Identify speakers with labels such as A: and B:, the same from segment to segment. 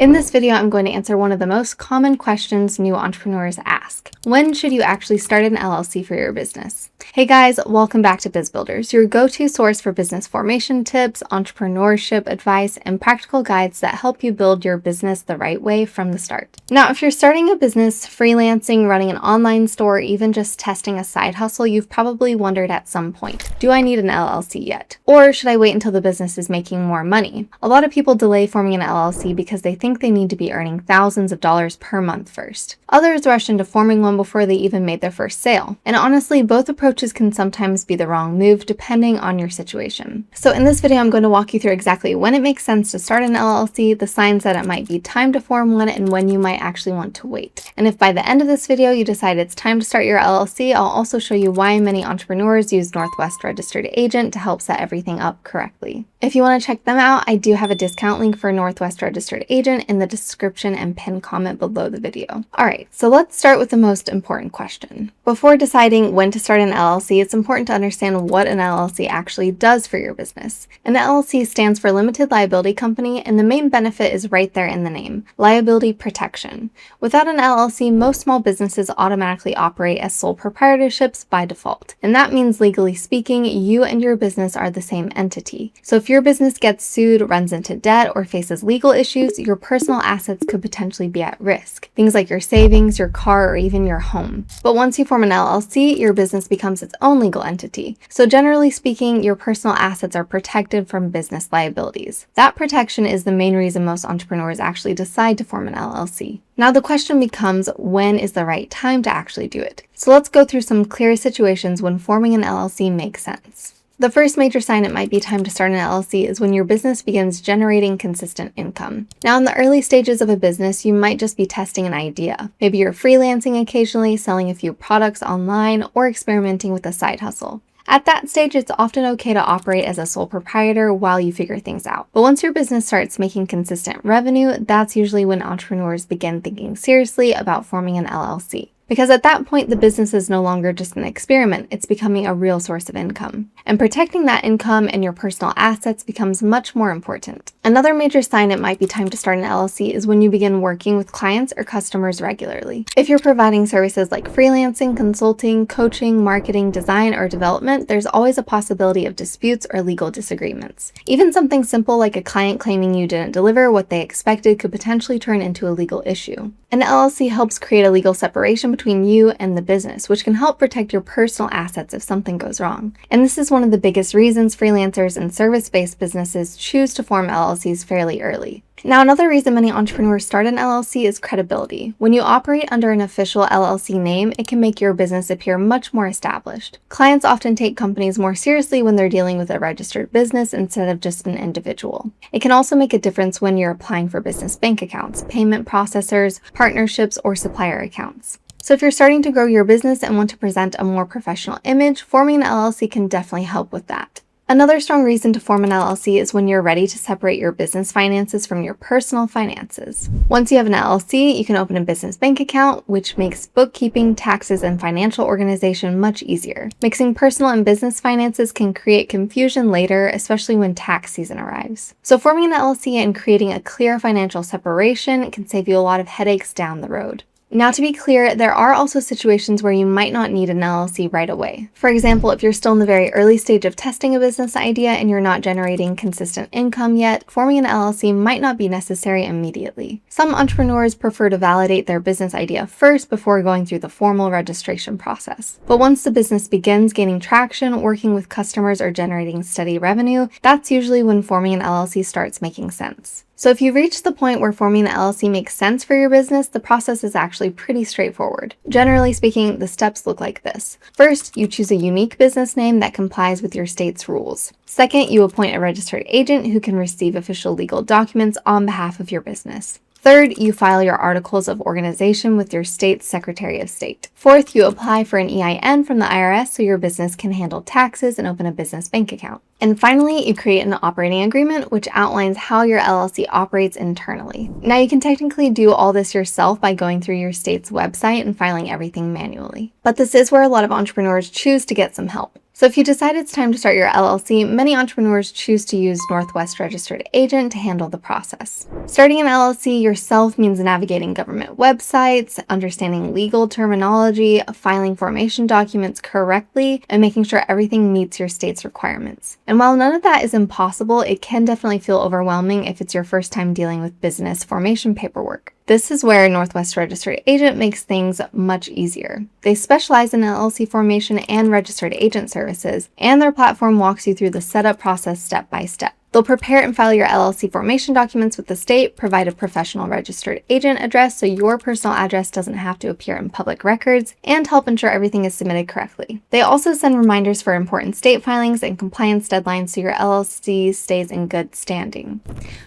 A: In this video, I'm going to answer one of the most common questions new entrepreneurs ask. When should you actually start an LLC for your business? Hey guys, welcome back to Biz Builders, your go-to source for business formation tips, entrepreneurship advice, and practical guides that help you build your business the right way from the start. Now, if you're starting a business, freelancing, running an online store, or even just testing a side hustle, you've probably wondered at some point, do I need an LLC yet? Or should I wait until the business is making more money? A lot of people delay forming an LLC because they think they need to be earning thousands of dollars per month first. Others rush into forming one before they even made their first sale. And honestly, both approaches can sometimes be the wrong move depending on your situation. So in this video, I'm going to walk you through exactly when it makes sense to start an LLC, the signs that it might be time to form one, and when you might actually want to wait. And if by the end of this video you decide it's time to start your LLC, I'll also show you why many entrepreneurs use Northwest Registered Agent to help set everything up correctly. If you want to check them out, I do have a discount link for Northwest Registered Agent in the description and pinned comment below the video. Alright, so let's start with the most important question. Before deciding when to start an LLC, it's important to understand what an LLC actually does for your business. An LLC stands for Limited Liability Company, and the main benefit is right there in the name, liability protection. Without an LLC, most small businesses automatically operate as sole proprietorships by default. And that means, legally speaking, you and your business are the same entity. So if your business gets sued, runs into debt, or faces legal issues, your personal assets could potentially be at risk. Things like your savings, your car, or even your home. But once you form an LLC, your business becomes its own legal entity. So generally speaking, your personal assets are protected from business liabilities. That protection is the main reason most entrepreneurs actually decide to form an LLC. Now the question becomes, when is the right time to actually do it? So let's go through some clear situations when forming an LLC makes sense. The first major sign it might be time to start an LLC is when your business begins generating consistent income. Now, in the early stages of a business, you might just be testing an idea. Maybe you're freelancing occasionally, selling a few products online, or experimenting with a side hustle. At that stage, it's often okay to operate as a sole proprietor while you figure things out. But once your business starts making consistent revenue, that's usually when entrepreneurs begin thinking seriously about forming an LLC. Because at that point, the business is no longer just an experiment, it's becoming a real source of income. And protecting that income and your personal assets becomes much more important. Another major sign it might be time to start an LLC is when you begin working with clients or customers regularly. If you're providing services like freelancing, consulting, coaching, marketing, design, or development, there's always a possibility of disputes or legal disagreements. Even something simple like a client claiming you didn't deliver what they expected could potentially turn into a legal issue. An LLC helps create a legal separation between you and the business, which can help protect your personal assets if something goes wrong. And this is one of the biggest reasons freelancers and service-based businesses choose to form LLCs fairly early. Now, another reason many entrepreneurs start an LLC is credibility. When you operate under an official LLC name, it can make your business appear much more established. Clients often take companies more seriously when they're dealing with a registered business instead of just an individual. It can also make a difference when you're applying for business bank accounts, payment processors, partnerships, or supplier accounts. So if you're starting to grow your business and want to present a more professional image, forming an LLC can definitely help with that. Another strong reason to form an LLC is when you're ready to separate your business finances from your personal finances. Once you have an LLC, you can open a business bank account, which makes bookkeeping, taxes, and financial organization much easier. Mixing personal and business finances can create confusion later, especially when tax season arrives. So forming an LLC and creating a clear financial separation can save you a lot of headaches down the road. Now, to be clear, there are also situations where you might not need an LLC right away. For example, if you're still in the very early stage of testing a business idea and you're not generating consistent income yet, forming an LLC might not be necessary immediately. Some entrepreneurs prefer to validate their business idea first before going through the formal registration process. But once the business begins gaining traction, working with customers, or generating steady revenue, that's usually when forming an LLC starts making sense. So if you've reached the point where forming an LLC makes sense for your business, the process is actually pretty straightforward. Generally speaking, the steps look like this. First, you choose a unique business name that complies with your state's rules. Second, you appoint a registered agent who can receive official legal documents on behalf of your business. Third, you file your articles of organization with your state's Secretary of State. Fourth, you apply for an EIN from the IRS so your business can handle taxes and open a business bank account. And finally, you create an operating agreement which outlines how your LLC operates internally. Now, you can technically do all this yourself by going through your state's website and filing everything manually. But this is where a lot of entrepreneurs choose to get some help. So if you decide it's time to start your LLC, many entrepreneurs choose to use Northwest Registered Agent to handle the process. Starting an LLC yourself means navigating government websites, understanding legal terminology, filing formation documents correctly, and making sure everything meets your state's requirements. And while none of that is impossible, it can definitely feel overwhelming if it's your first time dealing with business formation paperwork. This is where Northwest Registered Agent makes things much easier. They specialize in LLC formation and registered agent services, and their platform walks you through the setup process step by step. They'll prepare and file your LLC formation documents with the state, provide a professional registered agent address so your personal address doesn't have to appear in public records, and help ensure everything is submitted correctly. They also send reminders for important state filings and compliance deadlines so your LLC stays in good standing.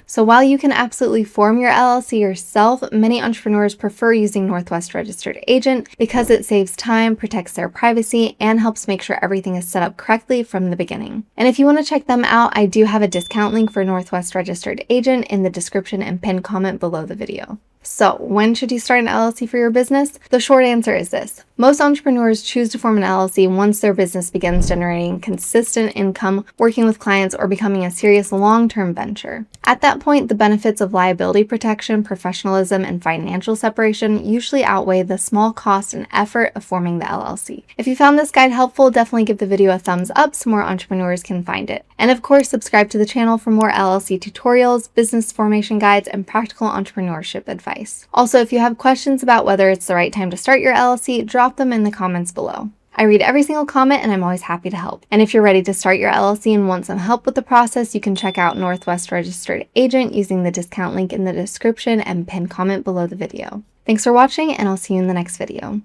A: So while you can absolutely form your LLC yourself, many entrepreneurs prefer using Northwest Registered Agent because it saves time, protects their privacy, and helps make sure everything is set up correctly from the beginning. And if you want to check them out, I do have a discount link for Northwest Registered Agent in the description and pinned comment below the video. So when should you start an LLC for your business? The short answer is this. Most entrepreneurs choose to form an LLC once their business begins generating consistent income, working with clients, or becoming a serious long-term venture. At that point, the benefits of liability protection, professionalism, and financial separation usually outweigh the small cost and effort of forming the LLC. If you found this guide helpful, definitely give the video a thumbs up so more entrepreneurs can find it. And of course, subscribe to the channel for more LLC tutorials, business formation guides, and practical entrepreneurship advice. Also, if you have questions about whether it's the right time to start your LLC, drop them in the comments below. I read every single comment and I'm always happy to help. And if you're ready to start your LLC and want some help with the process, you can check out Northwest Registered Agent using the discount link in the description and pinned comment below the video. Thanks for watching, and I'll see you in the next video.